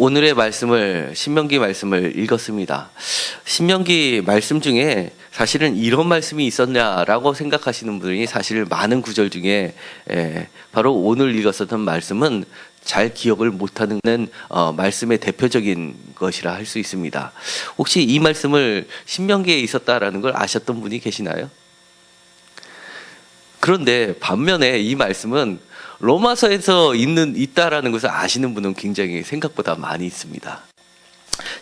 오늘의 말씀을 신명기 말씀을 읽었습니다. 신명기 말씀 중에 사실은 이런 말씀이 있었냐라고 생각하시는 분이 사실 많은 구절 중에 바로 오늘 읽었었던 말씀은 잘 기억을 못하는 말씀의 대표적인 것이라 할 수 있습니다. 혹시 이 말씀을 신명기에 있었다라는 걸 아셨던 분이 계시나요? 그런데 반면에 이 말씀은 로마서에서 있다라는 것을 아시는 분은 굉장히 생각보다 많이 있습니다.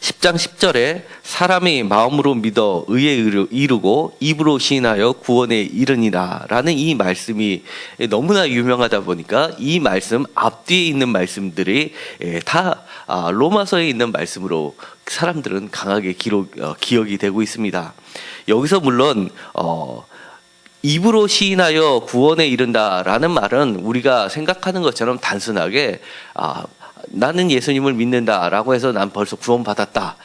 10장 10절에 사람이 마음으로 믿어 의에 이르고 입으로 시인하여 구원에 이르니라 라는 이 말씀이 너무나 유명하다 보니까 이 말씀 앞뒤에 있는 말씀들이 다 로마서에 있는 말씀으로 사람들은 강하게 기억이 되고 있습니다. 여기서 물론 입으로 시인하여 구원에 이른다라는 말은 우리가 생각하는 것처럼 단순하게 나는 예수님을 믿는다라고 해서 난 벌써 구원받았다.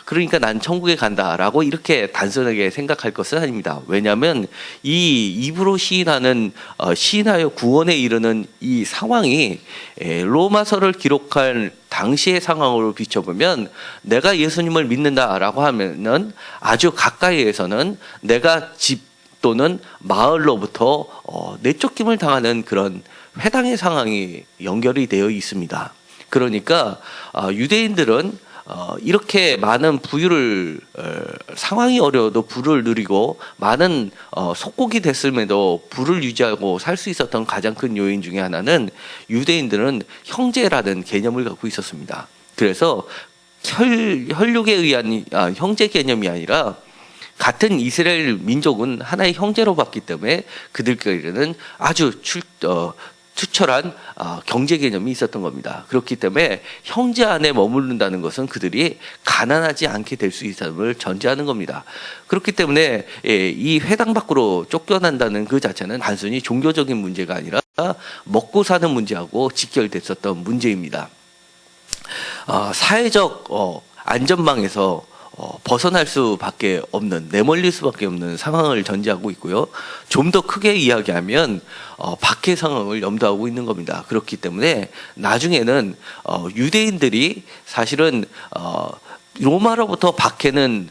그러니까 난 천국에 간다라고 이렇게 단순하게 생각할 것은 아닙니다. 왜냐하면 이 입으로 시인하여 구원에 이르는 이 상황이 로마서를 기록한 당시의 상황으로 비춰보면 내가 예수님을 믿는다라고 하면은 아주 가까이에서는 내가 집 또는 마을로부터 내쫓김을 당하는 그런 회당의 상황이 연결이 되어 있습니다. 그러니까 유대인들은 이렇게 많은 부유를 상황이 어려워도 부를 누리고 많은 속국이 됐음에도 부를 유지하고 살 수 있었던 가장 큰 요인 중에 하나는 유대인들은 형제라는 개념을 갖고 있었습니다. 그래서 혈육에 의한 형제 개념이 아니라 같은 이스라엘 민족은 하나의 형제로 봤기 때문에 그들끼리는 아주 투철한 경제 개념이 있었던 겁니다. 그렇기 때문에 형제 안에 머무른다는 것은 그들이 가난하지 않게 될 수 있음을 전제하는 겁니다. 그렇기 때문에 이 회당 밖으로 쫓겨난다는 그 자체는 단순히 종교적인 문제가 아니라 먹고 사는 문제하고 직결됐었던 문제입니다. 사회적 안전망에서 벗어날 수밖에 없는, 내몰릴 수밖에 없는 상황을 전제하고 있고요. 좀 더 크게 이야기하면 박해 상황을 염두하고 있는 겁니다. 그렇기 때문에 나중에는 유대인들이 사실은 로마로부터 박해는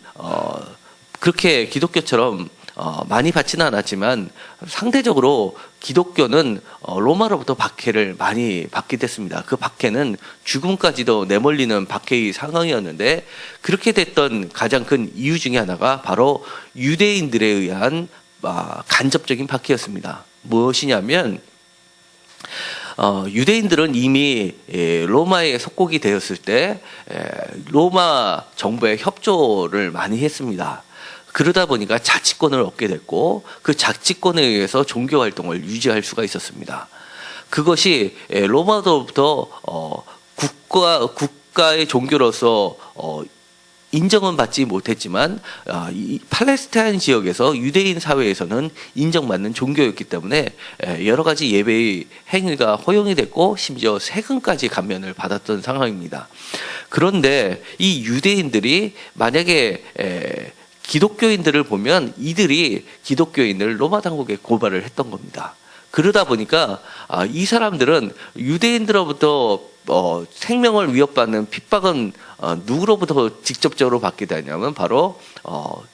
그렇게 기독교처럼 많이 받지는 않았지만 상대적으로 기독교는 로마로부터 박해를 많이 받게 됐습니다. 그 박해는 죽음까지도 내몰리는 박해의 상황이었는데 그렇게 됐던 가장 큰 이유 중에 하나가 바로 유대인들에 의한 간접적인 박해였습니다. 무엇이냐면 유대인들은 이미 로마의 속국이 되었을 때 로마 정부의 협조를 많이 했습니다. 그러다 보니까 자치권을 얻게 됐고 그 자치권에 의해서 종교 활동을 유지할 수가 있었습니다. 그것이 로마로부터 국가의 종교로서 인정은 받지 못했지만 이 팔레스타인 지역에서 유대인 사회에서는 인정받는 종교였기 때문에 여러 가지 예배의 행위가 허용이 됐고 심지어 세금까지 감면을 받았던 상황입니다. 그런데 이 유대인들이 만약에 기독교인들을 보면 이들이 기독교인을 로마 당국에 고발을 했던 겁니다. 그러다 보니까 이 사람들은 유대인들로부터 생명을 위협받는 핍박은 누구로부터 직접적으로 받게 되냐면 바로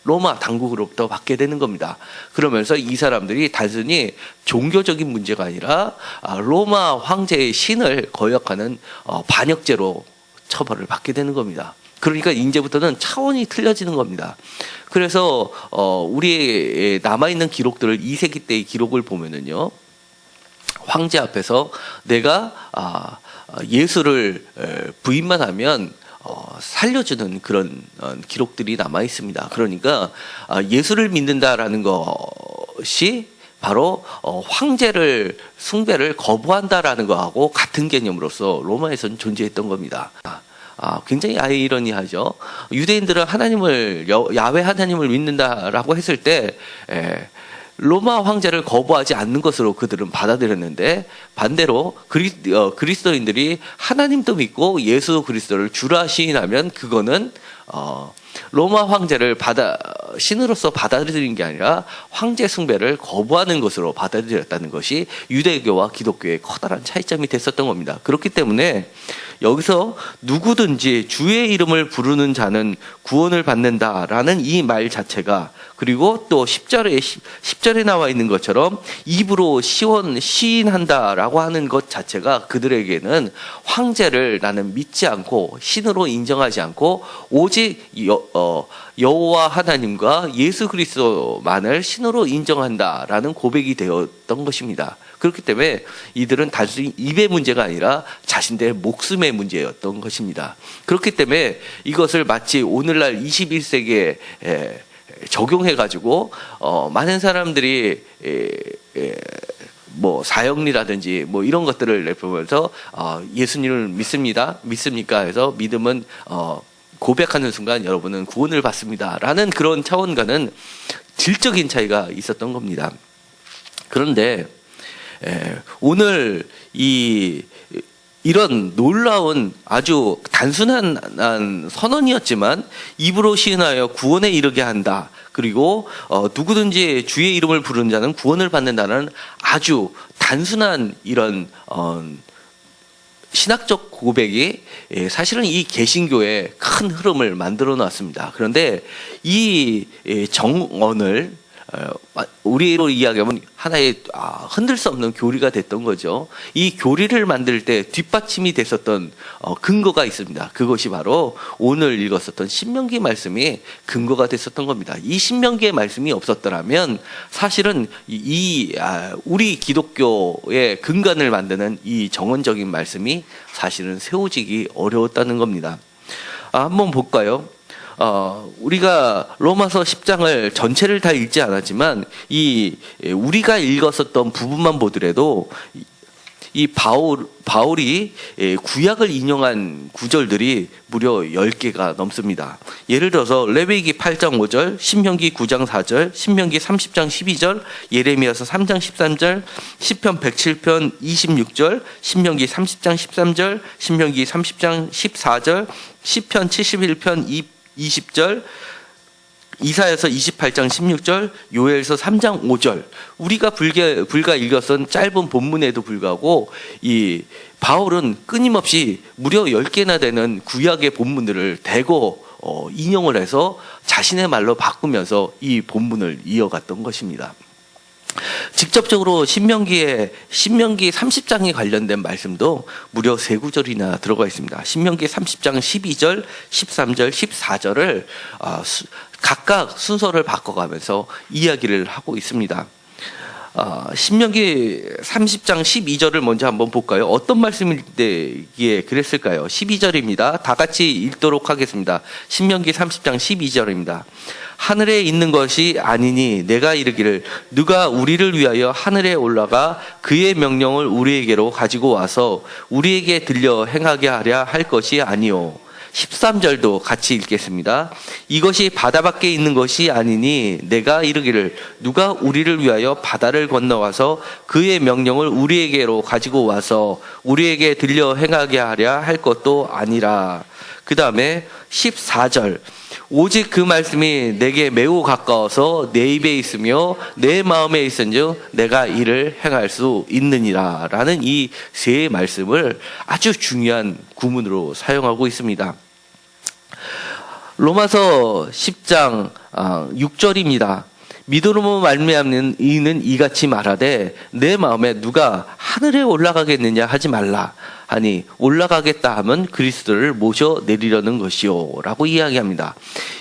로마 당국으로부터 받게 되는 겁니다. 그러면서 이 사람들이 단순히 종교적인 문제가 아니라 로마 황제의 신을 거역하는 반역죄로 처벌을 받게 되는 겁니다. 그러니까 이제부터는 차원이 틀려지는 겁니다. 그래서 우리 남아있는 기록들을 2세기 때의 기록을 보면은요, 황제 앞에서 내가 예수를 부인만 하면 살려주는 그런 기록들이 남아 있습니다. 그러니까 예수를 믿는다라는 것이 바로 황제를 숭배를 거부한다라는 것하고 같은 개념으로서 로마에서는 존재했던 겁니다. 굉장히 아이러니하죠. 유대인들은 하나님을 야훼 하나님을 믿는다라고 했을 때 로마 황제를 거부하지 않는 것으로 그들은 받아들였는데 반대로 그리스도인들이 하나님도 믿고 예수 그리스도를 주라 시인하면 그거는 로마 황제를 신으로서 받아들인 게 아니라 황제 숭배를 거부하는 것으로 받아들였다는 것이 유대교와 기독교의 커다란 차이점이 됐었던 겁니다. 그렇기 때문에 여기서 누구든지 주의 이름을 부르는 자는 구원을 받는다라는 이 말 자체가, 그리고 또 10절에 나와 있는 것처럼 입으로 시인한다라고 하는 것 자체가 그들에게는 황제를 나는 믿지 않고 신으로 인정하지 않고 오직 여호와 하나님과 예수 그리스도만을 신으로 인정한다라는 고백이 되었던 것입니다. 그렇기 때문에 이들은 단순히 입의 문제가 아니라 자신들의 목숨의 문제였던 것입니다. 그렇기 때문에 이것을 마치 오늘날 21세기에 적용해가지고 많은 사람들이 뭐 사형리라든지 뭐 이런 것들을 내보면서 예수님을 믿습니까? 해서 믿음은 고백하는 순간 여러분은 구원을 받습니다라는 그런 차원과는 질적인 차이가 있었던 겁니다. 그런데 오늘 이런 놀라운 아주 단순한 선언이었지만 입으로 시인하여 구원에 이르게 한다. 그리고 누구든지 주의 이름을 부르는 자는 구원을 받는다는 아주 단순한 이런 신학적 고백이 사실은 이 개신교의 큰 흐름을 만들어 놨습니다. 그런데 이 정언을 우리로 이야기하면 하나의 흔들 수 없는 교리가 됐던 거죠. 이 교리를 만들 때 뒷받침이 됐었던 근거가 있습니다. 그것이 바로 오늘 읽었었던 신명기 말씀이 근거가 됐었던 겁니다. 이 신명기의 말씀이 없었더라면 사실은 우리 기독교의 근간을 만드는 이 정언적인 말씀이 사실은 세워지기 어려웠다는 겁니다. 한번 볼까요? 우리가 로마서 10장을 전체를 다 읽지 않았지만 우리가 읽었었던 부분만 보더라도 이 바울이 구약을 인용한 구절들이 무려 10개가 넘습니다. 예를 들어서 레위기 8장 5절, 신명기 9장 4절, 신명기 30장 12절, 예레미야서 3장 13절, 시편 107편 26절, 신명기 30장 13절, 신명기 30장 14절, 시편 71편 20절, 이사야서 28장 16절, 요엘서 3장 5절. 우리가 불과 읽었던 짧은 본문에도 불구하고 이 바울은 끊임없이 무려 10개나 되는 구약의 본문들을 대거 인용을 해서 자신의 말로 바꾸면서 이 본문을 이어갔던 것입니다. 직접적으로 신명기 30장에 관련된 말씀도 무려 3구절이나 들어가 있습니다. 신명기 30장 12절, 13절, 14절을 각각 순서를 바꿔가면서 이야기를 하고 있습니다. 신명기 30장 12절을 먼저 한번 볼까요? 어떤 말씀이기에 그랬을까요? 12절입니다. 다 같이 읽도록 하겠습니다. 신명기 30장 12절입니다. 하늘에 있는 것이 아니니 내가 이르기를 누가 우리를 위하여 하늘에 올라가 그의 명령을 우리에게로 가지고 와서 우리에게 들려 행하게 하랴 할 것이 아니요. 13절도 같이 읽겠습니다. 이것이 바다 밖에 있는 것이 아니니 내가 이르기를 누가 우리를 위하여 바다를 건너와서 그의 명령을 우리에게로 가지고 와서 우리에게 들려 행하게 하랴 할 것도 아니라. 그 다음에 14절 오직 그 말씀이 내게 매우 가까워서 내 입에 있으며 내 마음에 있은즉 내가 이를 행할 수 있느니라 라는 이 세 말씀을 아주 중요한 구문으로 사용하고 있습니다. 로마서 10장 6절입니다. 믿음으로 말미암는 이는 이같이 말하되 내 마음에 누가 하늘에 올라가겠느냐 하지 말라 하니 올라가겠다 하면 그리스도를 모셔 내리려는 것이요 라고 이야기합니다.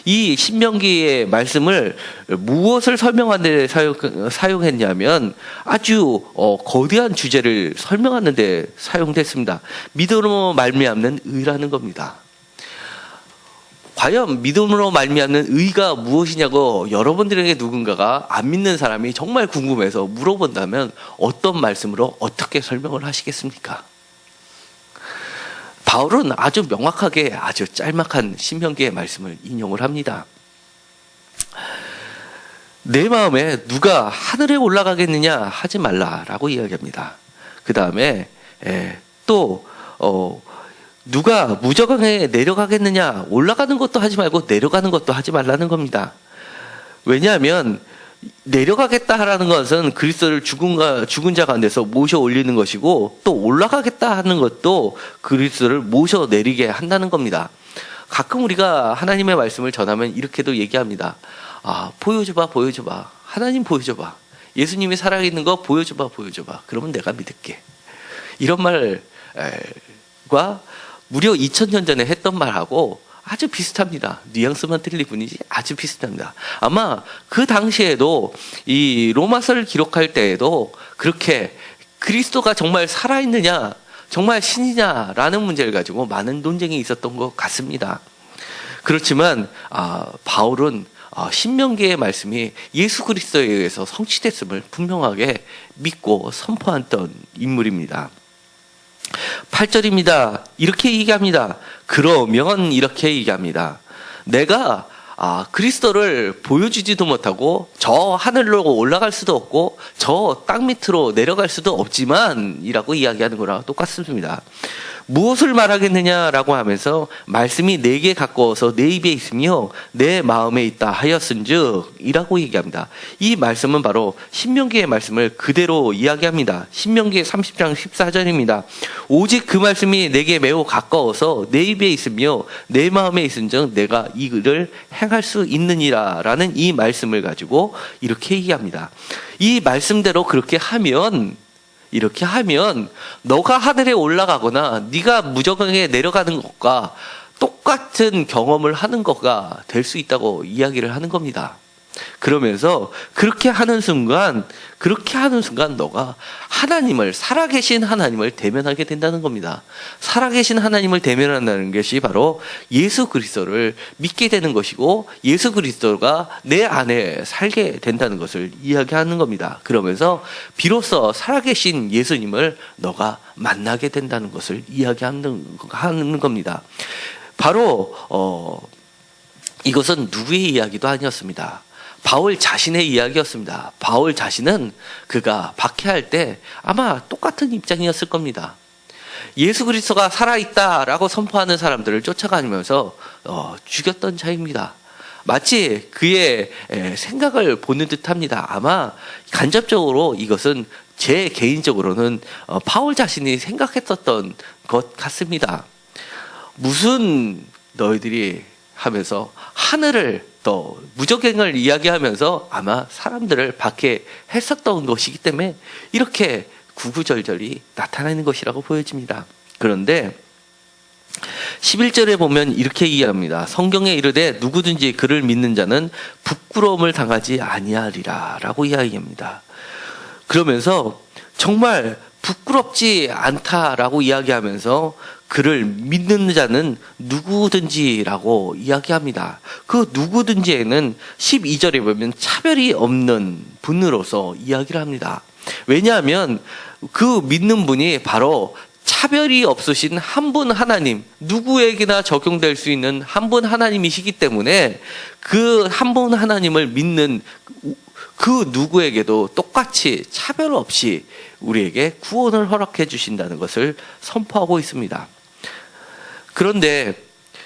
이 신명기의 말씀을 무엇을 설명하는 데 사용했냐면 아주 거대한 주제를 설명하는 데 사용됐습니다. 믿음으로 말미암는 의라는 겁니다. 과연 믿음으로 말미암는 의가 무엇이냐고 여러분들에게 누군가가 안 믿는 사람이 정말 궁금해서 물어본다면 어떤 말씀으로 어떻게 설명을 하시겠습니까? 바울은 아주 명확하게 아주 짤막한 신명기의 말씀을 인용을 합니다. 내 마음에 누가 하늘에 올라가겠느냐 하지 말라라고 이야기합니다. 그 다음에 또 누가 무저강에 내려가겠느냐? 올라가는 것도 하지 말고 내려가는 것도 하지 말라는 겁니다. 왜냐하면 내려가겠다 하는 것은 그리스도를 죽은 자 가운데서 모셔 올리는 것이고, 또 올라가겠다 하는 것도 그리스도를 모셔 내리게 한다는 겁니다. 가끔 우리가 하나님의 말씀을 전하면 이렇게도 얘기합니다. 보여줘봐, 보여줘봐. 하나님 보여줘봐. 예수님이 살아있는 거 보여줘봐, 보여줘봐. 그러면 내가 믿을게. 이런 말과 무려 2000년 전에 했던 말하고 아주 비슷합니다. 뉘앙스만 틀릴 뿐이지 아주 비슷합니다. 아마 그 당시에도 이 로마서를 기록할 때에도 그렇게 그리스도가 정말 살아있느냐, 정말 신이냐라는 문제를 가지고 많은 논쟁이 있었던 것 같습니다. 그렇지만 바울은 신명기의 말씀이 예수 그리스도에 의해서 성취됐음을 분명하게 믿고 선포했던 인물입니다. 8절입니다. 이렇게 얘기합니다. 그러면 이렇게 얘기합니다. 내가 그리스도를 보여주지도 못하고 저 하늘로 올라갈 수도 없고 저 땅 밑으로 내려갈 수도 없지만 이라고 이야기하는 거랑 똑같습니다. 무엇을 말하겠느냐라고 하면서 말씀이 내게 가까워서 내 입에 있으며 내 마음에 있다 하였은즉 이라고 얘기합니다. 이 말씀은 바로 신명기의 말씀을 그대로 이야기합니다. 신명기 30장 14절입니다. 오직 그 말씀이 내게 매우 가까워서 내 입에 있으며 내 마음에 있은즉 내가 이 글을 행할 수 있느니라 라는 이 말씀을 가지고 이렇게 얘기합니다. 이 말씀대로 이렇게 하면 너가 하늘에 올라가거나 네가 무저강에 내려가는 것과 똑같은 경험을 하는 거가 될 수 있다고 이야기를 하는 겁니다. 그러면서 그렇게 하는 순간 너가 살아계신 하나님을 대면하게 된다는 겁니다. 살아계신 하나님을 대면한다는 것이 바로 예수 그리스도를 믿게 되는 것이고 예수 그리스도가 내 안에 살게 된다는 것을 이야기하는 겁니다. 그러면서 비로소 살아계신 예수님을 너가 만나게 된다는 것을 이야기하는 겁니다. 바로 이것은 누구의 이야기도 아니었습니다. 바울 자신의 이야기였습니다. 바울 자신은 그가 박해할 때 아마 똑같은 입장이었을 겁니다. 예수 그리스도가 살아있다라고 선포하는 사람들을 쫓아가면서 죽였던 자입니다. 마치 그의 생각을 보는 듯합니다. 아마 간접적으로 이것은 제 개인적으로는 바울 자신이 생각했었던 것 같습니다. 무슨 너희들이 하면서 하늘을 또 무저갱을 이야기하면서 아마 사람들을 박해했었던 것이기 때문에 이렇게 구구절절이 나타나는 것이라고 보여집니다. 그런데 11절에 보면 이렇게 이야기합니다. 성경에 이르되 누구든지 그를 믿는 자는 부끄러움을 당하지 아니하리라 라고 이야기합니다. 그러면서 정말 부끄럽지 않다라고 이야기하면서 그를 믿는 자는 누구든지라고 이야기합니다. 그 누구든지에는 12절에 보면 차별이 없는 분으로서 이야기를 합니다. 왜냐하면 그 믿는 분이 바로 차별이 없으신 한 분 하나님, 누구에게나 적용될 수 있는 한 분 하나님이시기 때문에 그 한 분 하나님을 믿는 그 누구에게도 똑같이 차별 없이 우리에게 구원을 허락해 주신다는 것을 선포하고 있습니다. 그런데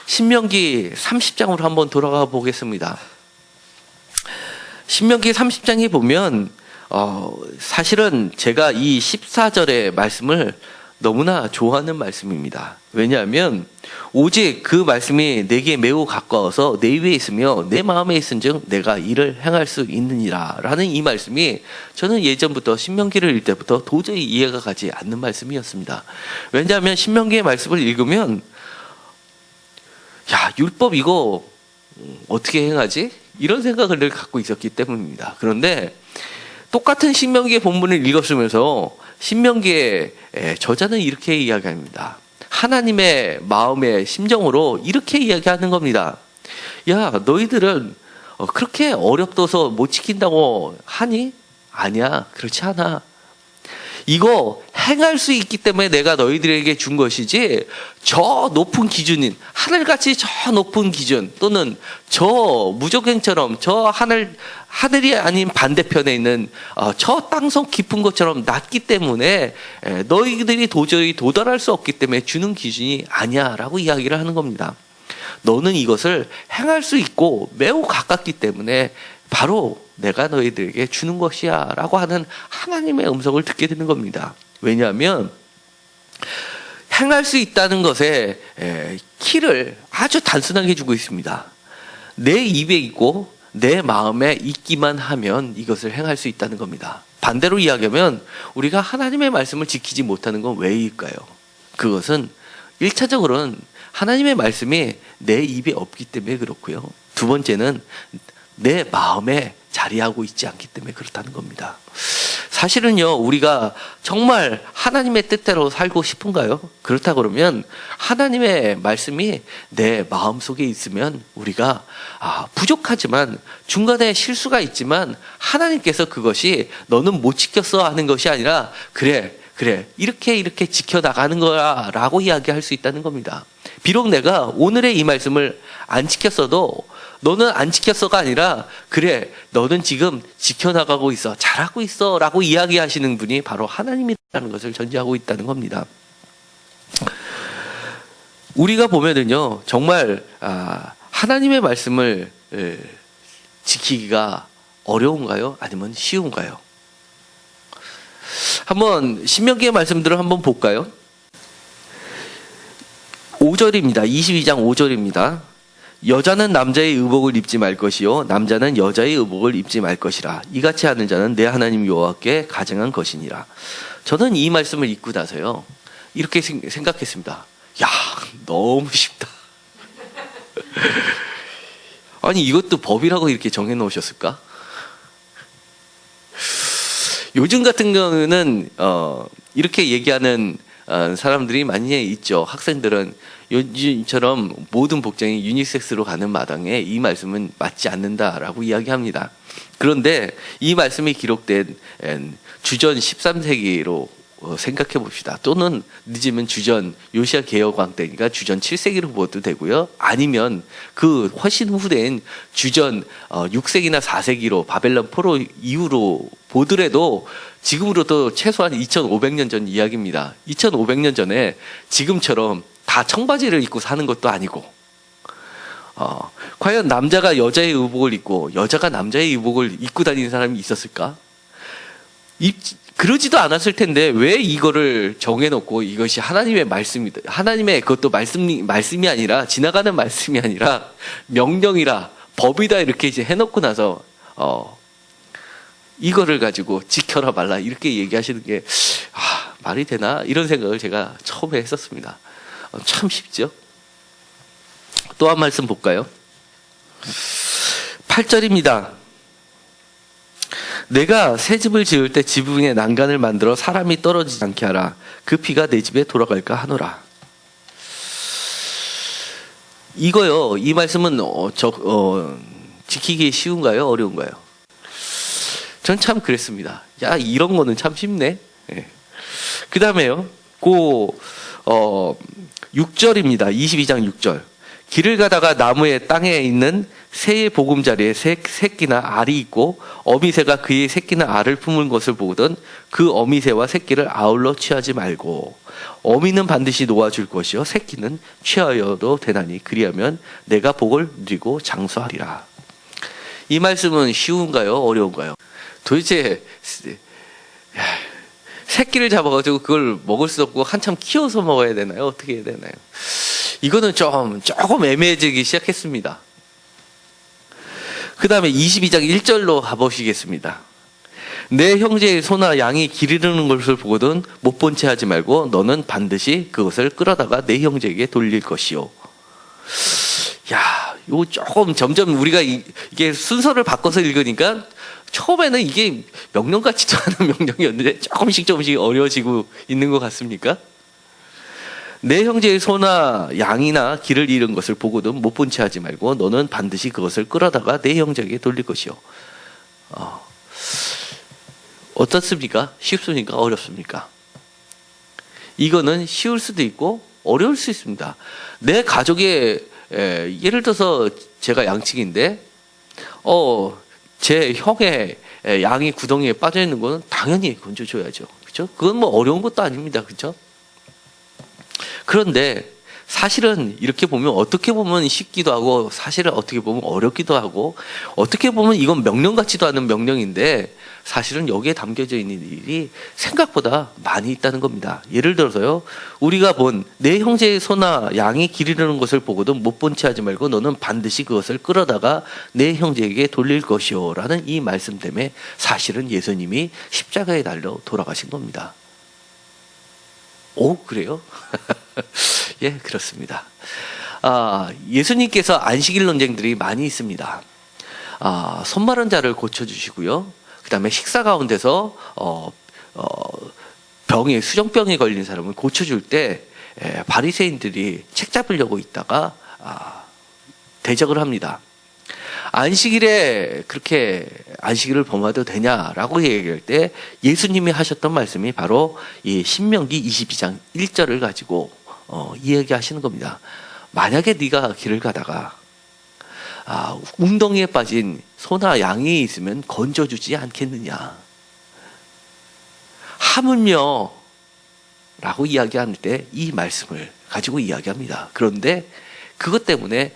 신명기 30장으로 한번 돌아가 보겠습니다. 신명기 30장에 보면 사실은 제가 이 14절의 말씀을 너무나 좋아하는 말씀입니다. 왜냐하면 오직 그 말씀이 내게 매우 가까워서 내 위에 있으며 내 마음에 있은즉 내가 이를 행할 수 있느니라 라는 이 말씀이 저는 예전부터 신명기를 읽을 때부터 도저히 이해가 가지 않는 말씀이었습니다. 왜냐하면 신명기의 말씀을 읽으면 율법 이거 어떻게 행하지? 이런 생각을 늘 갖고 있었기 때문입니다. 그런데 똑같은 신명기의 본문을 읽었으면서 신명기의 저자는 이렇게 이야기합니다. 하나님의 마음의 심정으로 이렇게 이야기하는 겁니다. 야, 너희들은 그렇게 어렵도서 못 지킨다고 하니? 아니야, 그렇지 않아. 이거 행할 수 있기 때문에 내가 너희들에게 준 것이지, 저 높은 기준인, 하늘같이 저 높은 기준, 또는 저 무적행처럼 저 하늘이 아닌 반대편에 있는 저 땅속 깊은 것처럼 낮기 때문에 너희들이 도저히 도달할 수 없기 때문에 주는 기준이 아니야 라고 이야기를 하는 겁니다. 너는 이것을 행할 수 있고 매우 가깝기 때문에 바로 내가 너희들에게 주는 것이야 라고 하는 하나님의 음성을 듣게 되는 겁니다. 왜냐하면 행할 수 있다는 것에 키를 아주 단순하게 주고 있습니다. 내 입에 있고 내 마음에 있기만 하면 이것을 행할 수 있다는 겁니다. 반대로 이야기하면 우리가 하나님의 말씀을 지키지 못하는 건 왜일까요? 그것은 1차적으로는 하나님의 말씀이 내 입에 없기 때문에 그렇고요. 두 번째는 내 마음에 자리하고 있지 않기 때문에 그렇다는 겁니다. 사실은요, 우리가 정말 하나님의 뜻대로 살고 싶은가요? 그렇다 그러면 하나님의 말씀이 내 마음속에 있으면 우리가 부족하지만 중간에 실수가 있지만 하나님께서 그것이 너는 못 지켰어 하는 것이 아니라 그래 이렇게 지켜나가는 거야 라고 이야기할 수 있다는 겁니다. 비록 내가 오늘의 이 말씀을 안 지켰어도 너는 안 지켰어가 아니라 그래 너는 지금 지켜나가고 있어, 잘하고 있어 라고 이야기하시는 분이 바로 하나님이라는 것을 전제하고 있다는 겁니다. 우리가 보면은요, 정말 하나님의 말씀을 지키기가 어려운가요? 아니면 쉬운가요? 한번 신명기의 말씀들을 한번 볼까요? 5절입니다. 22장 5절입니다. 여자는 남자의 의복을 입지 말 것이요 남자는 여자의 의복을 입지 말 것이라. 이같이 하는 자는 내 하나님 여호와께 가증한 것이니라. 저는 이 말씀을 읽고 나서요, 이렇게 생각했습니다. 야, 너무 쉽다. 아니, 이것도 법이라고 이렇게 정해 놓으셨을까? 요즘 같은 경우는 이렇게 얘기하는 사람들이 많이 있죠. 학생들은 요즘처럼 모든 복장이 유니섹스로 가는 마당에 이 말씀은 맞지 않는다라고 이야기합니다. 그런데 이 말씀이 기록된 주전 13세기로 생각해 봅시다. 또는 늦으면 주전 요시야 개혁왕 때니까 주전 7세기로 보도 되고요. 아니면 그 훨씬 후대인 주전 6세기나 4세기로 바벨론 포로 이후로 보더라도 지금으로도 최소한 2500년 전 이야기입니다. 2500년 전에 지금처럼 다 청바지를 입고 사는 것도 아니고 과연 남자가 여자의 의복을 입고 여자가 남자의 의복을 입고 다니는 사람이 있었을까? 그러지도 않았을 텐데 왜 이거를 정해놓고 이것이 하나님의 말씀이다. 하나님의 그것도 말씀이 아니라 지나가는 말씀이 아니라 명령이라 법이다 이렇게 이제 해놓고 나서 이거를 가지고 지켜라 말라 이렇게 얘기하시는 게 말이 되나 이런 생각을 제가 처음에 했었습니다. 참 쉽죠. 또 한 말씀 볼까요? 8절입니다. 내가 새 집을 지을 때 지붕에 난간을 만들어 사람이 떨어지지 않게 하라. 그 피가 내 집에 돌아갈까 하노라. 이거요. 이 말씀은 지키기 쉬운가요? 어려운가요? 전 참 그랬습니다. 야, 이런 거는 참 쉽네. 네. 그 다음에요. 6절입니다. 22장 6절. 길을 가다가 나무의 땅에 있는 새의 보금자리에 새끼나 알이 있고 어미새가 그의 새끼나 알을 품은 것을 보거든 그 어미새와 새끼를 아울러 취하지 말고 어미는 반드시 놓아줄 것이요 새끼는 취하여도 되나니 그리하면 내가 복을 누리고 장수하리라. 이 말씀은 쉬운가요? 어려운가요? 도대체 새끼를 잡아가지고 그걸 먹을 수 없고 한참 키워서 먹어야 되나요? 어떻게 해야 되나요? 이거는 조금 애매해지기 시작했습니다. 그 다음에 22장 1절로 가보시겠습니다. 내 형제의 소나 양이 길 잃는 것을 보거든 못 본 채 하지 말고 너는 반드시 그것을 끌어다가 내 형제에게 돌릴 것이요. 야, 이거 조금 점점 우리가 이게 순서를 바꿔서 읽으니까 처음에는 이게 명령 같지도 않은 명령이었는데 조금씩 어려워지고 있는 것 같습니까? 내 형제의 소나 양이나 길을 잃은 것을 보고도 못 본 채 하지 말고 너는 반드시 그것을 끌어다가 내 형제에게 돌릴 것이요. 어떻습니까? 쉽습니까? 어렵습니까? 이거는 쉬울 수도 있고 어려울 수 있습니다. 내 가족의 예를 들어서 제가 양측인데 제 형의 양이 구덩이에 빠져 있는 거는 당연히 건져줘야죠. 그렇죠? 그건 뭐 어려운 것도 아닙니다. 그렇죠? 그런데 사실은 이렇게 보면 어떻게 보면 쉽기도 하고 사실은 어떻게 보면 어렵기도 하고 어떻게 보면 이건 명령 같지도 않은 명령인데 사실은 여기에 담겨져 있는 일이 생각보다 많이 있다는 겁니다. 예를 들어서요. 우리가 본 내 형제의 소나 양이 기르는 것을 보고도 못 본 채 하지 말고 너는 반드시 그것을 끌어다가 내 형제에게 돌릴 것이요 라는 이 말씀 때문에 사실은 예수님이 십자가에 달려 돌아가신 겁니다. 오, 그래요? 예, 그렇습니다. 예수님께서 안식일 논쟁들이 많이 있습니다. 손마른 자를 고쳐주시고요. 그 다음에 식사 가운데서 수정병에 걸린 사람을 고쳐줄 때 바리새인들이 책 잡으려고 있다가 대적을 합니다. 안식일에 그렇게 안식일을 범해도 되냐라고 얘기할 때 예수님이 하셨던 말씀이 바로 이 신명기 22장 1절을 가지고 이야기하시는 겁니다. 만약에 네가 길을 가다가 웅덩이에 빠진 소나 양이 있으면 건져주지 않겠느냐. 하물며 라고 이야기할 때 이 말씀을 가지고 이야기합니다. 그런데 그것 때문에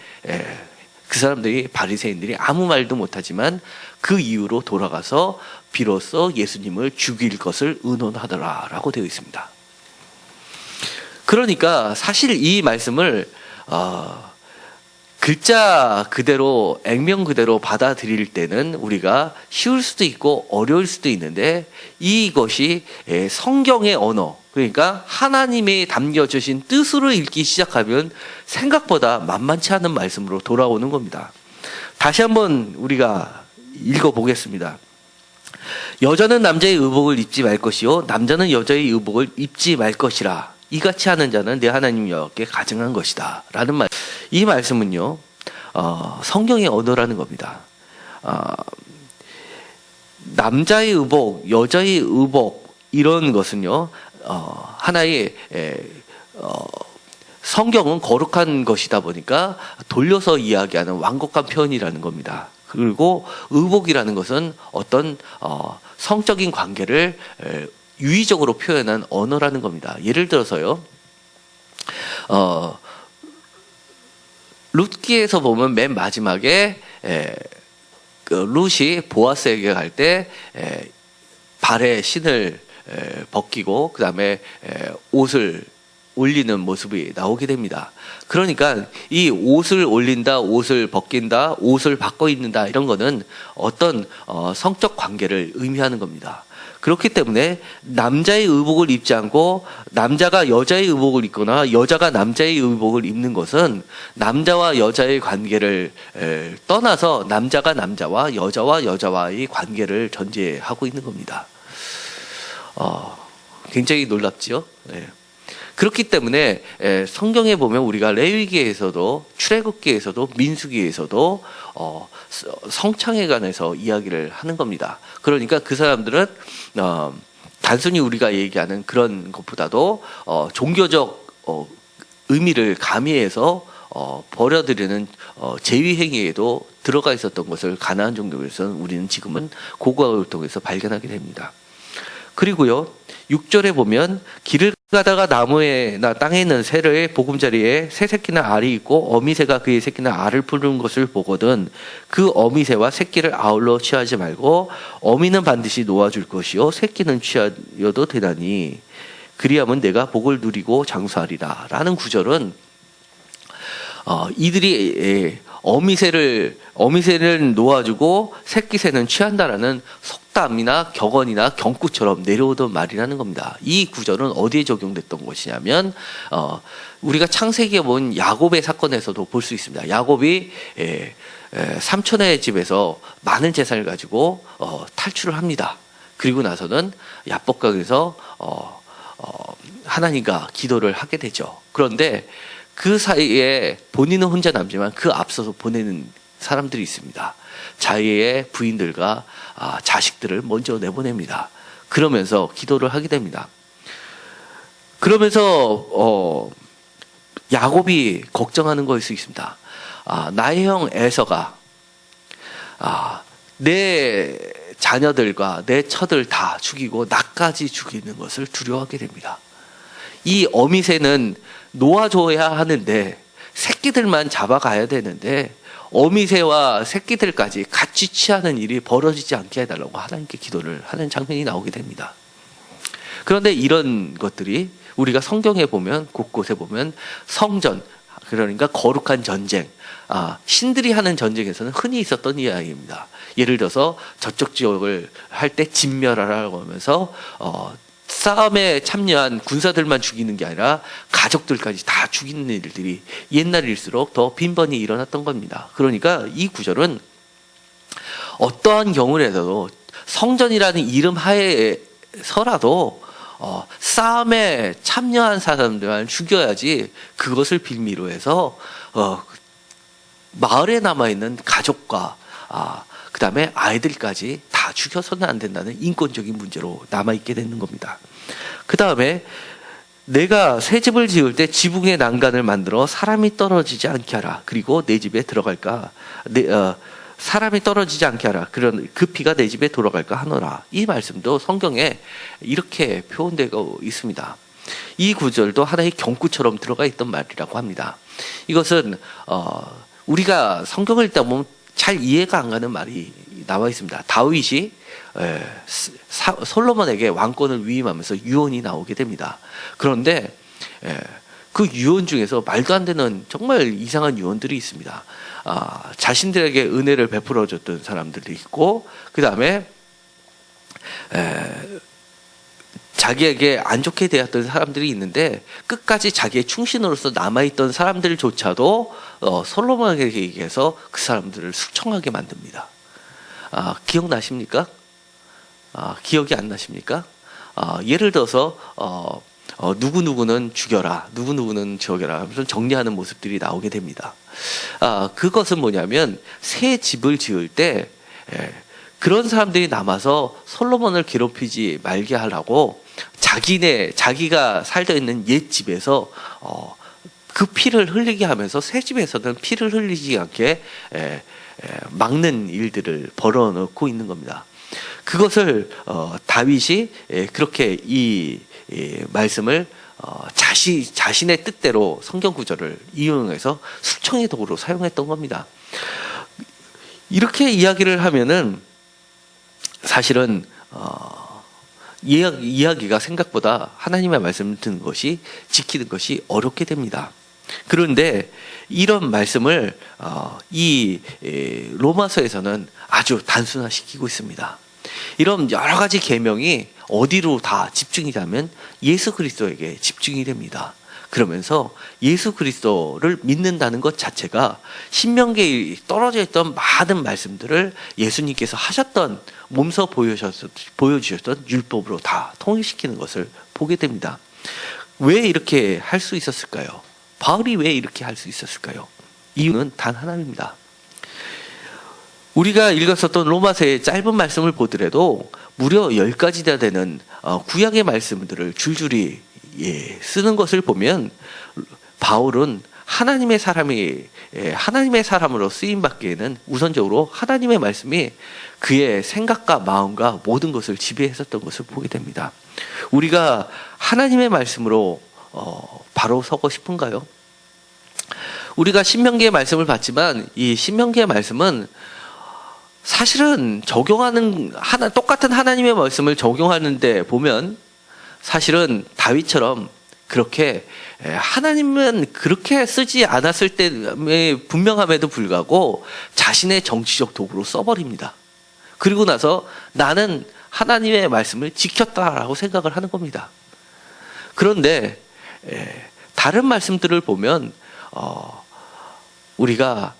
그 사람들이 바리새인들이 아무 말도 못하지만 그 이후로 돌아가서 비로소 예수님을 죽일 것을 의논하더라라고 되어 있습니다. 그러니까 사실 이 말씀을 글자 그대로 액면 그대로 받아들일 때는 우리가 쉬울 수도 있고 어려울 수도 있는데 이것이 성경의 언어 그러니까 하나님이 담겨주신 뜻으로 읽기 시작하면 생각보다 만만치 않은 말씀으로 돌아오는 겁니다. 다시 한번 우리가 읽어보겠습니다. 여자는 남자의 의복을 입지 말 것이요 남자는 여자의 의복을 입지 말 것이라. 이같이 하는 자는 내 하나님 여호와께 가증한 것이다 라는 말. 이 말씀은요 성경의 언어라는 겁니다. 남자의 의복, 여자의 의복 이런 것은요 하나의 성경은 거룩한 것이다 보니까 돌려서 이야기하는 완곡한 표현이라는 겁니다. 그리고 의복이라는 것은 어떤 성적인 관계를 유의적으로 표현한 언어라는 겁니다. 예를 들어서요, 룻기에서 보면 맨 마지막에 룻이 보아스에게 갈 때 발에 신을 벗기고 그 다음에 옷을 올리는 모습이 나오게 됩니다. 그러니까 이 옷을 올린다, 옷을 벗긴다, 옷을 바꿔 입는다 이런 거는 어떤 성적 관계를 의미하는 겁니다. 그렇기 때문에 남자의 의복을 입지 않고 남자가 여자의 의복을 입거나 여자가 남자의 의복을 입는 것은 남자와 여자의 관계를 떠나서 남자가 남자와 여자와의 관계를 전제하고 있는 겁니다. 굉장히 놀랍죠? 네. 그렇기 때문에 성경에 보면 우리가 레위기에서도 출애굽기에서도 민수기에서도 성창에 관해서 이야기를 하는 겁니다. 그러니까 그 사람들은 단순히 우리가 얘기하는 그런 것보다도 종교적 의미를 가미해서 버려들이는 제위 행위에도 들어가 있었던 것을 가나안 종교에서는 우리는 지금은 고고학을 통해서 발견하게 됩니다. 그리고요 6절에 보면 길을 가다가 나무에나 땅에 있는 새의 보금자리에 새 새끼나 알이 있고 어미새가 그의 새끼나 알을 푸는 것을 보거든 그 어미새와 새끼를 아울러 취하지 말고 어미는 반드시 놓아줄 것이요 새끼는 취하여도 되나니 그리하면 내가 복을 누리고 장수하리라 라는 구절은 이들이 어미새를 놓아주고 새끼새는 취한다라는 속담이나 격언이나 경구처럼 내려오던 말이라는 겁니다. 이 구절은 어디에 적용됐던 것이냐면 우리가 창세기에 본 야곱의 사건에서도 볼 수 있습니다. 야곱이 삼촌의 집에서 많은 재산을 가지고 탈출을 합니다. 그리고 나서는 야복강에서 하나님과 기도를 하게 되죠. 그런데 그 사이에 본인은 혼자 남지만 그 앞서서 보내는 사람들이 있습니다. 자기의 부인들과 자식들을 먼저 내보냅니다. 그러면서 기도를 하게 됩니다. 그러면서 야곱이 걱정하는 것일 수 있습니다. 나의 형 에서가 내 자녀들과 내 처들 다 죽이고 나까지 죽이는 것을 두려워하게 됩니다. 이 어미새는 놓아줘야 하는데 새끼들만 잡아가야 되는데 어미새와 새끼들까지 같이 취하는 일이 벌어지지 않게 해달라고 하나님께 기도를 하는 장면이 나오게 됩니다. 그런데 이런 것들이 우리가 성경에 보면 곳곳에 보면 성전, 그러니까 거룩한 전쟁, 신들이 하는 전쟁에서는 흔히 있었던 이야기입니다. 예를 들어서 저쪽 지역을 할 때 진멸하라고 하면서 싸움에 참여한 군사들만 죽이는 게 아니라 가족들까지 다 죽이는 일들이 옛날일수록 더 빈번히 일어났던 겁니다. 그러니까 이 구절은 어떠한 경우라도 성전이라는 이름 하에서라도 싸움에 참여한 사람들만 죽여야지, 그것을 빌미로 해서 마을에 남아있는 가족과 그 다음에 아이들까지 다 죽여서는 안 된다는 인권적인 문제로 남아있게 되는 겁니다. 그 다음에 내가 새 집을 지을 때 지붕의 난간을 만들어 사람이 떨어지지 않게 하라. 그리고 내 집에 들어갈까 사람이 떨어지지 않게 하라. 그런 그 피가 내 집에 돌아갈까 하노라. 이 말씀도 성경에 이렇게 표현되고 있습니다. 이 구절도 하나의 경고처럼 들어가 있던 말이라고 합니다. 이것은 우리가 성경을 읽다 보면 잘 이해가 안 가는 말이 나와 있습니다. 다윗이 솔로몬에게 왕권을 위임하면서 유언이 나오게 됩니다. 그런데 그 유언 중에서 말도 안 되는 정말 이상한 유언들이 있습니다. 자신들에게 은혜를 베풀어 줬던 사람들도 있고, 그 다음에 자기에게 안 좋게 대했던 사람들이 있는데 끝까지 자기의 충신으로서 남아있던 사람들조차도 솔로몬에게 얘기해서 그 사람들을 숙청하게 만듭니다. 기억나십니까? 기억이 안 나십니까? 예를 들어서 누구누구는 죽여라, 누구누구는 죽여라 하면서 정리하는 모습들이 나오게 됩니다. 그것은 뭐냐면 새 집을 지을 때 그런 사람들이 남아서 솔로몬을 괴롭히지 말게 하려고 자기가 살다 있는 옛 집에서 그 피를 흘리게 하면서 새 집에서는 피를 흘리지 않게 막는 일들을 벌어놓고 있는 겁니다. 그것을 다윗이 그렇게 이 말씀을 자신의 뜻대로 성경 구절을 이용해서 숙청의 도구로 사용했던 겁니다. 이렇게 이야기를 하면은 사실은 이야기가 생각보다 하나님의 말씀을 듣는 것이, 지키는 것이 어렵게 됩니다. 그런데 이런 말씀을 이 로마서에서는 아주 단순화시키고 있습니다. 이런 여러 가지 계명이 어디로 다 집중이 되면 예수 그리스도에게 집중이 됩니다. 그러면서 예수 그리스도를 믿는다는 것 자체가 신명기에 떨어져 있던 많은 말씀들을 예수님께서 하셨던, 몸소 보여주셨던 율법으로 다 통일시키는 것을 보게 됩니다. 왜 이렇게 할 수 있었을까요? 바울이 왜 이렇게 할 수 있었을까요? 이유는 단 하나입니다. 우리가 읽었었던 로마서의 짧은 말씀을 보더라도 무려 10가지나 되는 구약의 말씀들을 줄줄이 쓰는 것을 보면 바울은 하나님의 사람으로 쓰임받기에는 우선적으로 하나님의 말씀이 그의 생각과 마음과 모든 것을 지배했었던 것을 보게 됩니다. 우리가 하나님의 말씀으로 바로 서고 싶은가요? 우리가 신명기의 말씀을 봤지만 이 신명기의 말씀은 사실은 똑같은 하나님의 말씀을 적용하는데 보면 사실은 다윗처럼 그렇게 하나님은 그렇게 쓰지 않았을 때 분명함에도 불구하고 자신의 정치적 도구로 써버립니다. 그리고 나서 나는 하나님의 말씀을 지켰다라고 생각을 하는 겁니다. 그런데 다른 말씀들을 보면 우리가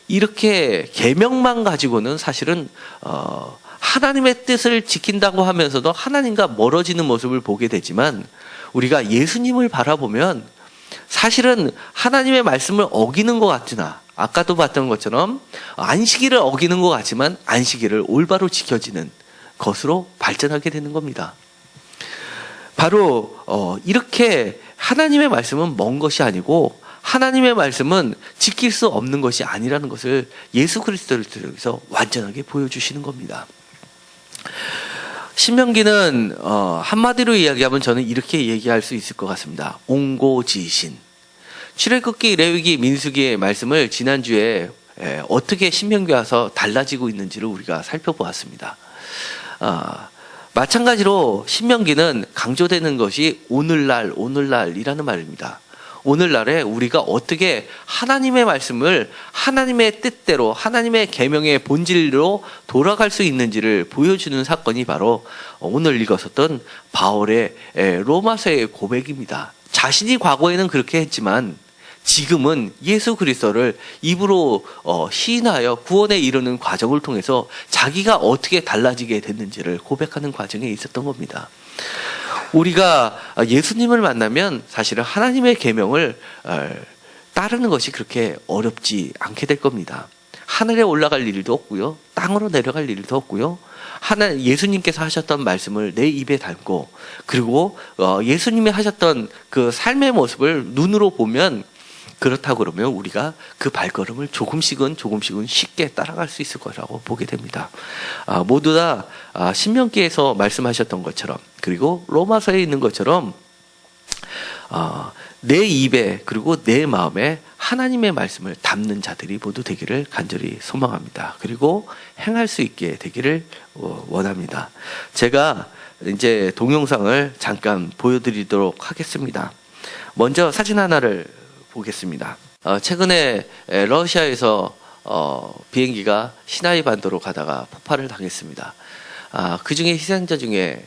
이렇게 계명만 가지고는 사실은 하나님의 뜻을 지킨다고 하면서도 하나님과 멀어지는 모습을 보게 되지만, 우리가 예수님을 바라보면 사실은 하나님의 말씀을 어기는 것 같으나, 아까도 봤던 것처럼 안식일을 어기는 것 같지만 안식일을 올바로 지켜지는 것으로 발전하게 되는 겁니다. 바로 이렇게 하나님의 말씀은 먼 것이 아니고 하나님의 말씀은 지킬 수 없는 것이 아니라는 것을 예수 그리스도를 통해서 완전하게 보여주시는 겁니다. 신명기는 한마디로 이야기하면 저는 이렇게 얘기할 수 있을 것 같습니다. 옹고지신. 출애굽기, 레위기, 민수기의 말씀을 지난주에 어떻게 신명기 와서 달라지고 있는지를 우리가 살펴보았습니다. 마찬가지로 신명기는 강조되는 것이 오늘날이라는 말입니다. 오늘날에 우리가 어떻게 하나님의 말씀을 하나님의 뜻대로 하나님의 계명의 본질로 돌아갈 수 있는지를 보여주는 사건이 바로 오늘 읽었었던 바울의 로마서의 고백입니다. 자신이 과거에는 그렇게 했지만 지금은 예수 그리스도를 입으로 시인하여 구원에 이르는 과정을 통해서 자기가 어떻게 달라지게 됐는지를 고백하는 과정에 있었던 겁니다. 우리가 예수님을 만나면 사실은 하나님의 계명을 따르는 것이 그렇게 어렵지 않게 될 겁니다. 하늘에 올라갈 일도 없고요, 땅으로 내려갈 일도 없고요. 예수님께서 하셨던 말씀을 내 입에 담고, 그리고 예수님이 하셨던 그 삶의 모습을 눈으로 보면, 그렇다고 그러면 우리가 그 발걸음을 조금씩은 쉽게 따라갈 수 있을 거라고 보게 됩니다. 모두 다 신명기에서 말씀하셨던 것처럼, 그리고 로마서에 있는 것처럼 내 입에 그리고 내 마음에 하나님의 말씀을 담는 자들이 모두 되기를 간절히 소망합니다. 그리고 행할 수 있게 되기를 원합니다. 제가 이제 동영상을 잠깐 보여드리도록 하겠습니다. 먼저 사진 하나를 보겠습니다. 최근에 러시아에서 비행기가 시나이 반도로 가다가 폭발을 당했습니다. 그 중에 희생자 중에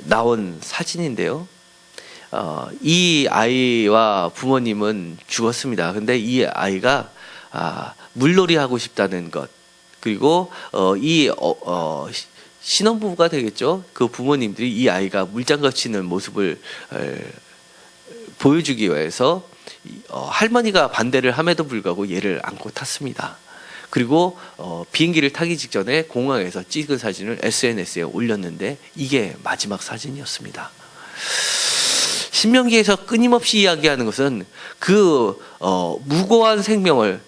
나온 사진인데요. 이 아이와 부모님은 죽었습니다. 근데 이 아이가 물놀이 하고 싶다는 것, 그리고 신혼부부가 되겠죠. 그 부모님들이 이 아이가 물장갑 치는 모습을 보여주기 위해서 할머니가 반대를 함에도 불구하고 얘를 안고 탔습니다. 그리고 비행기를 타기 직전에 공항에서 찍은 사진을 SNS에 올렸는데 이게 마지막 사진이었습니다. 신명기에서 끊임없이 이야기하는 것은 그 무고한 생명을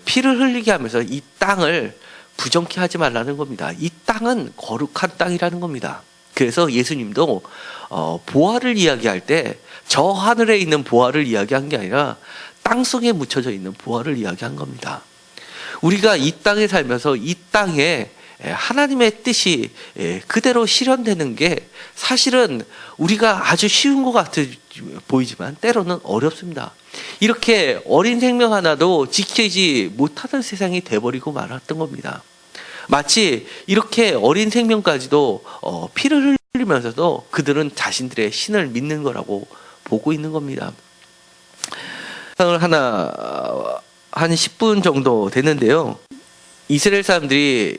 피를 흘리게 하면서 이 땅을 부정케 하지 말라는 겁니다. 이 땅은 거룩한 땅이라는 겁니다. 그래서 예수님도 보화를 이야기할 때 저 하늘에 있는 보화를 이야기한 게 아니라 땅속에 묻혀져 있는 보화를 이야기한 겁니다. 우리가 이 땅에 살면서 이 땅에 하나님의 뜻이 그대로 실현되는 게 사실은 우리가 아주 쉬운 것 같아 보이지만 때로는 어렵습니다. 이렇게 어린 생명 하나도 지키지 못하는 세상이 돼버리고 말았던 겁니다. 마치 이렇게 어린 생명까지도 피를 흘리면서도 그들은 자신들의 신을 믿는 거라고 보고 있는 겁니다. 하나 한 10분 정도 되는데요. 이스라엘 사람들이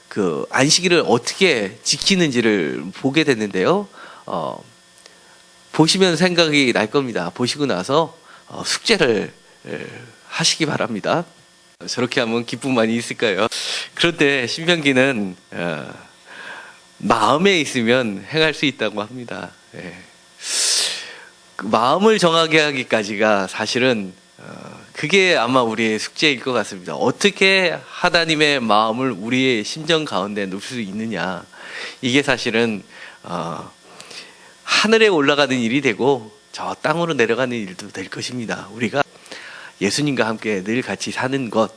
그 안식일을 어떻게 지키는지를 보게 됐는데요. 보시면 생각이 날 겁니다. 보시고 나서 숙제를 하시기 바랍니다. 저렇게 하면 기쁨만이 있을까요? 그런데 신명기는 마음에 있으면 행할 수 있다고 합니다. 그 마음을 정하게 하기까지가 사실은 그게 아마 우리의 숙제일 것 같습니다. 어떻게 하나님의 마음을 우리의 심정 가운데 놓을 수 있느냐. 이게 사실은 하늘에 올라가는 일이 되고 저 땅으로 내려가는 일도 될 것입니다. 우리가 예수님과 함께 늘 같이 사는 것,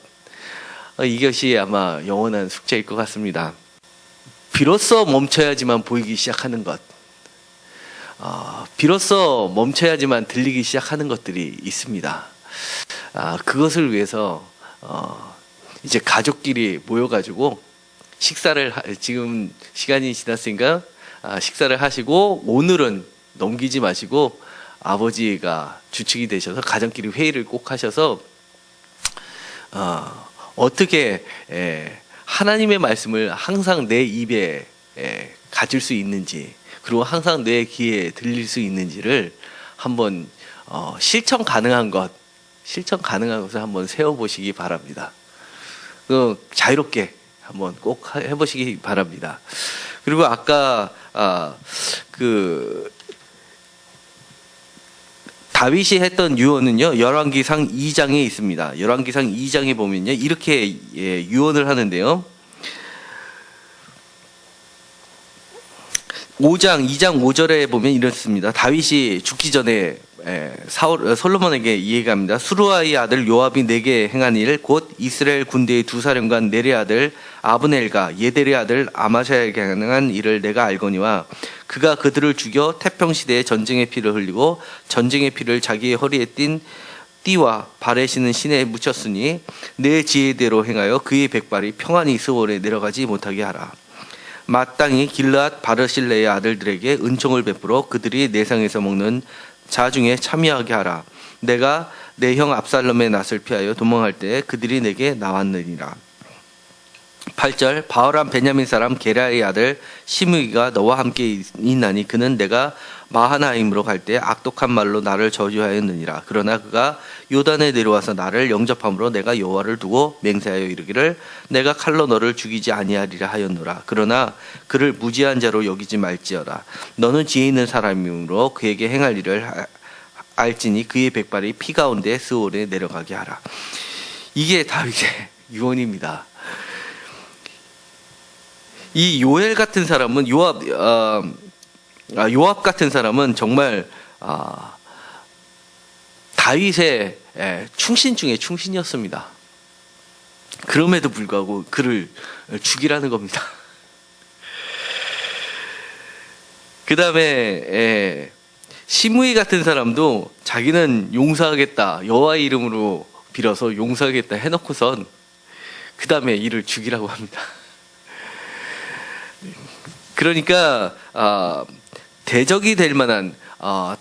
이것이 아마 영원한 숙제일 것 같습니다. 비로소 멈춰야지만 보이기 시작하는 것, 비로소 멈춰야지만 들리기 시작하는 것들이 있습니다. 그것을 위해서 이제 가족끼리 모여가지고 식사를 지금 시간이 지났으니까 식사를 하시고 오늘은 넘기지 마시고 아버지가 주축이 되셔서 가정끼리 회의를 꼭 하셔서 어떻게 하나님의 말씀을 항상 내 입에 가질 수 있는지, 그리고 항상 내 귀에 들릴 수 있는지를 한번 실천 가능한 것을 한번 세워보시기 바랍니다. 자유롭게 한번 꼭 해보시기 바랍니다. 그리고 아까 그 다윗이 했던 유언은요, 열왕기상 2장에 있습니다. 열왕기상 2장에 보면요, 이렇게 유언을 하는데요. 2장 5절에 보면 이렇습니다. 다윗이 죽기 전에 솔로몬에게 얘기합니다. 수루아의 아들 요압이 내게 행한 일, 곧 이스라엘 군대의 두 사령관 네리의 아들 아브넬과 예델의 아들 아마샤에게 행한 일을 내가 알거니와 그가 그들을 죽여 태평시대에 전쟁의 피를 흘리고 전쟁의 피를 자기의 허리에 띈 띠와 발에 신은 신에 묻혔으니 내 지혜대로 행하여 그의 백발이 평안히 스월에 내려가지 못하게 하라. 마땅히 길르앗 바르실레의 아들들에게 은총을 베풀어 그들이 내상에서 먹는 자 중에 참여하게 하라. 내가 내 형 압살롬의 낯을 피하여 도망할 때 그들이 내게 나왔느니라. 8절 바울한 베냐민 사람 게라의 아들 시므이가 너와 함께 있나니 그는 내가 마하나임으로 갈 때 악독한 말로 나를 저주하였느니라. 그러나 그가 요단에 내려와서 나를 영접함으로 내가 여호와를 두고 맹세하여 이르기를 내가 칼로 너를 죽이지 아니하리라 하였노라. 그러나 그를 무지한 자로 여기지 말지어다. 너는 지혜 있는 사람이므로 그에게 행할 일을 알지니 그의 백발이 피 가운데 스올에 내려가게 하라. 이게 다윗의 유언입니다. 이 요엘 같은 사람은 요압 같은 사람은 정말 다윗의 충신 중에 충신이었습니다. 그럼에도 불구하고 그를 죽이라는 겁니다. 그 다음에 시므이 같은 사람도 자기는 용서하겠다, 여호와의 이름으로 빌어서 용서하겠다 해놓고선 그 다음에 이를 죽이라고 합니다. 그러니까 대적이 될 만한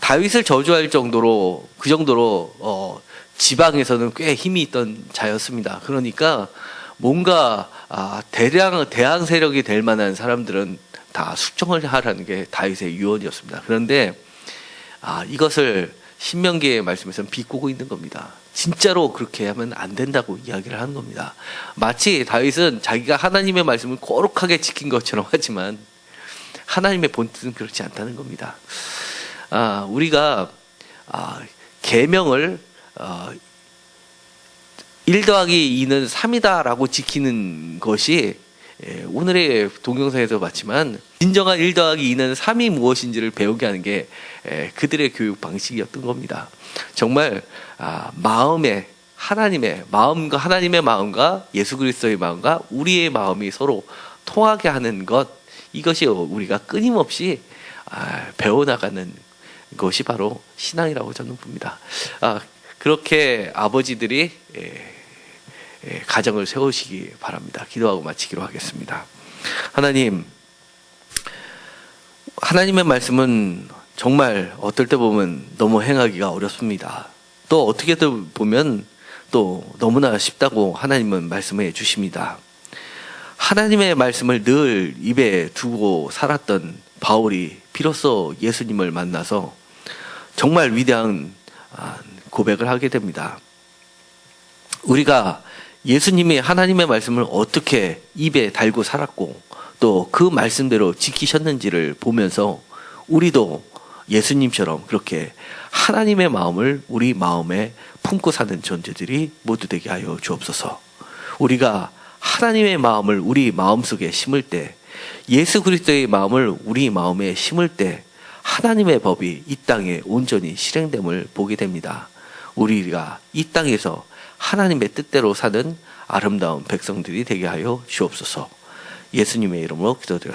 다윗을 저주할 정도로 그 정도로 지방에서는 꽤 힘이 있던 자였습니다. 그러니까 뭔가 대항 세력이 될 만한 사람들은 다 숙청을 하라는 게 다윗의 유언이었습니다. 그런데 이것을 신명기의 말씀에서는 비꼬고 있는 겁니다. 진짜로 그렇게 하면 안 된다고 이야기를 하는 겁니다. 마치 다윗은 자기가 하나님의 말씀을 거룩하게 지킨 것처럼 하지만 하나님의 본뜻은 그렇지 않다는 겁니다. 우리가 계명을 1 더하기 2는 3이다라고 지키는 것이 오늘의 동영상에서 봤지만 진정한 1 더하기 2는 3이 무엇인지를 배우게 하는 게 그들의 교육 방식이었던 겁니다. 정말 마음에 하나님의 마음과 하나님의 마음과 예수 그리스도의 마음과 우리의 마음이 서로 통하게 하는 것, 이것이 우리가 끊임없이 배워나가는 것이 바로 신앙이라고 저는 봅니다. 그렇게 아버지들이 가정을 세우시기 바랍니다. 기도하고 마치기로 하겠습니다. 하나님의 말씀은 정말 어떨 때 보면 너무 행하기가 어렵습니다. 또 어떻게 보면 또 너무나 쉽다고 하나님은 말씀해 주십니다. 하나님의 말씀을 늘 입에 두고 살았던 바울이 비로소 예수님을 만나서 정말 위대한 고백을 하게 됩니다. 우리가 예수님이 하나님의 말씀을 어떻게 입에 달고 살았고 또 그 말씀대로 지키셨는지를 보면서 우리도 예수님처럼 그렇게 하나님의 마음을 우리 마음에 품고 사는 존재들이 모두 되게 하여 주옵소서. 우리가 하나님의 마음을 우리 마음속에 심을 때, 예수 그리스도의 마음을 우리 마음에 심을 때 하나님의 법이 이 땅에 온전히 실행됨을 보게 됩니다. 우리가 이 땅에서 하나님의 뜻대로 사는 아름다운 백성들이 되게 하여 주옵소서. 예수님의 이름으로 기도드렸습니다.